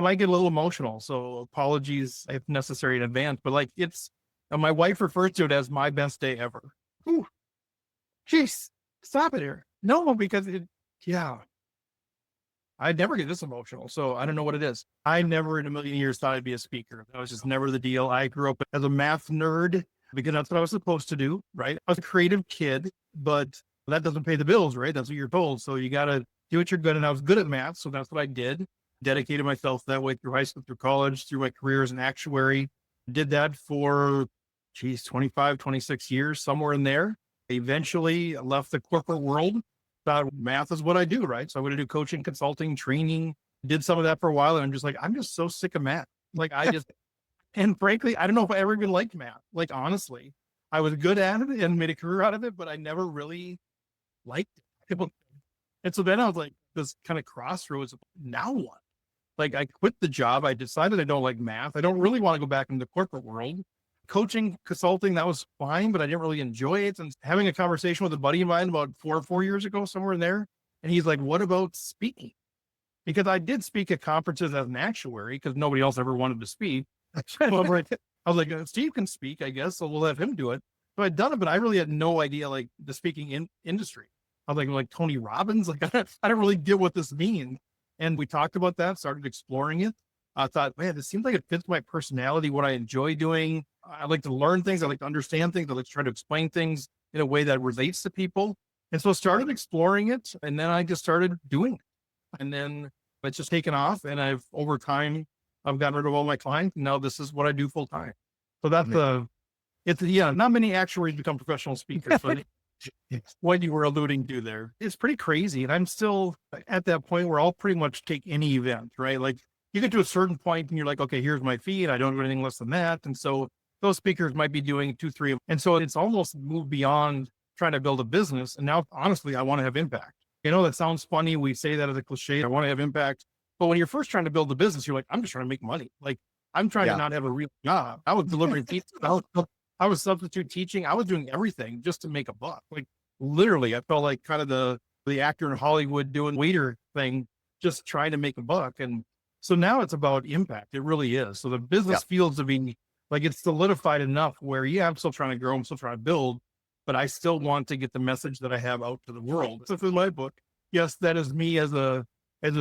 I might get a little emotional. So apologies if necessary in advance, but like my wife refers to it as my best day ever. Ooh, jeez, stop it here. No, because yeah, I'd never get this emotional. So I don't know what it is. I never in a million years thought I'd be a speaker. That was just never the deal. I grew up as a math nerd because that's what I was supposed to do, right? I was a creative kid, but that doesn't pay the bills, right? That's what you're told. So you got to do what you're good at. And I was good at math. So that's what I did. Dedicated myself that way through high school, through college, through my career as an actuary. Did that for, 25, 26 years, somewhere in there. Eventually left the corporate world. Thought math is what I do, right? So I'm going to do coaching, consulting, training. Did some of that for a while. And I'm just like, I'm just so sick of math. Like and frankly, I don't know if I ever even liked math. Like, honestly, I was good at it and made a career out of it, but I never really liked it. And so then I was like, this kind of crossroads of now what? Like, I quit the job. I decided I don't like math. I don't really want to go back into the corporate world. Coaching, consulting, that was fine, but I didn't really enjoy it. And having a conversation with a buddy of mine about 4 years ago, somewhere in there. And he's like, what about speaking? Because I did speak at conferences as an actuary because nobody else ever wanted to speak. I was like, Steve can speak, I guess, so we'll let him do it. So I'd done it, but I really had no idea, like, the speaking industry. I was like Tony Robbins, like, I don't really get what this means. And we talked about that, started exploring it. I thought, man, this seems like it fits my personality, what I enjoy doing. I like to learn things. I like to understand things. I like to try to explain things in a way that relates to people. And so I started exploring it, and then I just started doing it. And then it's just taken off. And over time, I've gotten rid of all my clients. And now this is what I do full time. So that's not many actuaries become professional speakers, but what you were alluding to there is pretty crazy. And I'm still at that point where I'll pretty much take any event, right? Like, you get to a certain point and you're like, okay, here's my fee, and I don't do anything less than that. And so those speakers might be doing 2, 3. And so it's almost moved beyond trying to build a business. And now, honestly, I want to have impact. That sounds funny. We say that as a cliche. I want to have impact. But when you're first trying to build a business, you're like, I'm just trying to make money. Like, I'm trying to not have a real job. I was delivering pizza. I was substitute teaching. I was doing everything just to make a buck. Like, literally, I felt like kind of the actor in Hollywood doing waiter thing, just trying to make a buck. And so now it's about impact. It really is. So the business feels to be like it's solidified enough where, I'm still trying to grow, I'm still trying to build, but I still want to get the message that I have out to the world. So for my book, yes, that is me as a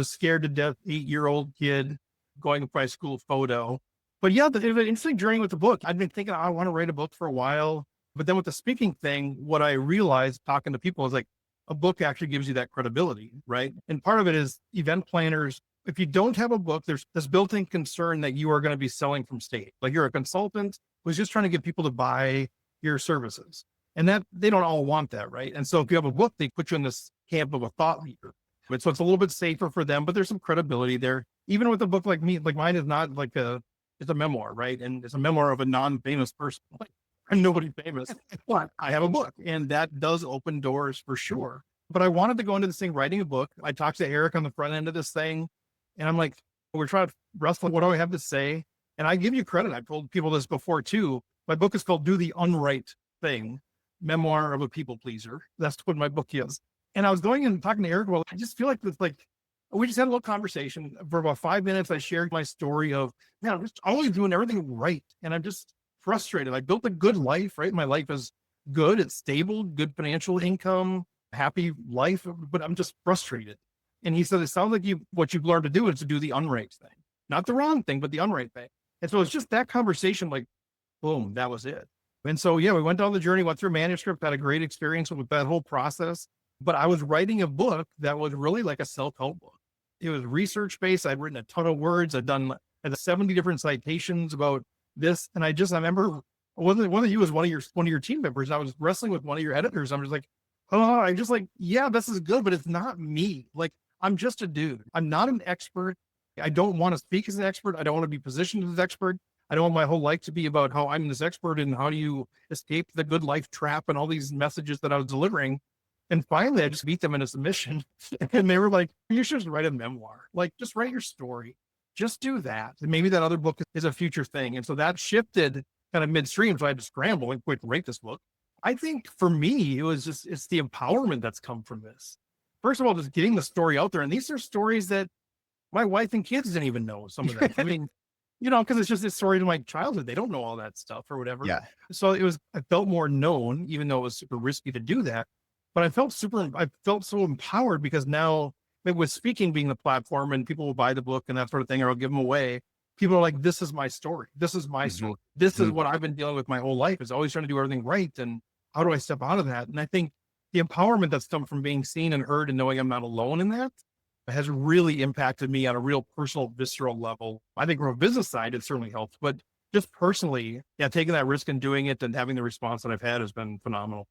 scared to death 8-year-old kid going to my school photo. But yeah, the interesting journey with the book. I've been thinking I want to write a book for a while, but then with the speaking thing, what I realized talking to people is like a book actually gives you that credibility, right? And part of it is event planners. If you don't have a book, there's this built-in concern that you are going to be selling from stage. Like, you're a consultant who's just trying to get people to buy your services. And that they don't all want that, right? And so if you have a book, they put you in this camp of a thought leader. But so it's a little bit safer for them, but there's some credibility there. Even with a book like me, like mine is not like it's a memoir, right? And it's a memoir of a non-famous person. Like, I'm nobody famous, but I have a book, and that does open doors for sure. But I wanted to go into this thing, writing a book. I talked to Eric on the front end of this thing, and I'm like, we're trying to wrestle. What do I have to say? And I give you credit. I've told people this before too. My book is called Do the Unright Thing, Memoir of a People Pleaser. That's what my book is. And I was going and talking to Eric. Well, I just feel like we just had a little conversation for about 5 minutes. I shared my story of, man, I'm just always doing everything right. And I'm just frustrated. I built a good life, right? My life is good. It's stable, good financial income, happy life, but I'm just frustrated. And he said, it sounds like what you've learned to do is to do the unright thing, not the wrong thing, but the unright thing. And so it's just that conversation, like, boom, that was it. And so, we went down the journey, went through manuscript, had a great experience with that whole process. But I was writing a book that was really like a self-help book. It was research-based. I'd written a ton of words. I'd done 70 different citations about this. And I remember, one of you was one of your team members. I was wrestling with one of your editors. I'm just like, oh, I'm just like, yeah, this is good, but it's not me. Like, I'm just a dude. I'm not an expert. I don't want to speak as an expert. I don't want to be positioned as an expert. I don't want my whole life to be about how I'm this expert and how do you escape the good life trap and all these messages that I was delivering. And finally, I just beat them in a submission. And they were like, you should just write a memoir. Like, just write your story. Just do that. And maybe that other book is a future thing. And so that shifted kind of midstream. So I had to scramble and quick write this book. I think for me, it's the empowerment that's come from this. First of all, just getting the story out there. And these are stories that my wife and kids didn't even know some of that. I mean, because it's just a story to my childhood. They don't know all that stuff or whatever. Yeah. So I felt more known, even though it was super risky to do that. But I felt so empowered because now, with speaking being the platform and people will buy the book and that sort of thing, or I'll give them away. People are like, this is my story. This is my story. This is what I've been dealing with my whole life, is always trying to do everything right. And how do I step out of that? And I think the empowerment that's come from being seen and heard and knowing I'm not alone in that has really impacted me on a real personal, visceral level. I think from a business side, it certainly helped, but just personally, yeah, taking that risk and doing it and having the response that I've had has been phenomenal.